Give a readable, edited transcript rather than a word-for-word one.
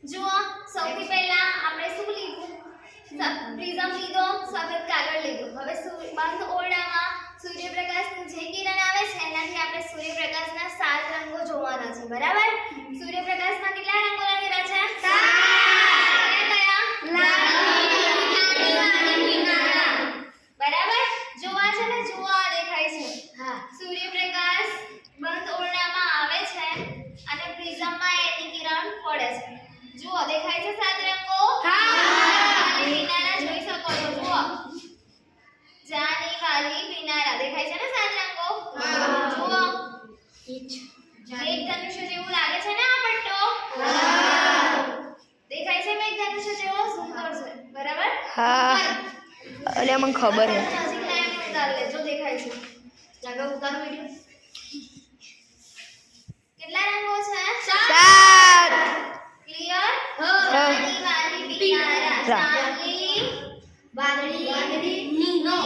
જુઓ સૌથી પહેલા આપણે શું લીધું પ્રિઝમ લીધો સફેદ કાગળ લીધું હવે બંધ ઓરડામાં સૂર્યપ્રકાશની જે કિરણ આવે છે એનાથી આપણે સૂર્યપ્રકાશના 7 રંગો જોવાના છે બરાબર સૂર્યપ્રકાશના કેટલા રંગો લાગેલા છે 7 બરાબર જોવા છે ને જોવા દેખાય છે હા સૂર્યપ્રકાશ બંધ ઓરડામાં આવે છે અને પ્રિઝમમાં એની કિરણ પડે છે જુઓ દેખાય છે 7 રંગો હા કિનારા જોઈ શકો છો જુઓ જાની વાલી કિનારા દેખાય છે ને 7 રંગો હા જુઓ મેઘધનુષ્ય જેવું લાગે છે ને આ પટ્ટો હા દેખાય છે મેઘધનુષ્ય જેવો સુંદર છે બરાબર હા અલે મને ખબર હે નજીક લાવીને ઉતાર લેજો દેખાય છે જાગો ઉતારો વિડિયો કેટલા રંગો છે 7 ક્લિયર જાની વાલી કિનારા જાની વાદળી નીલો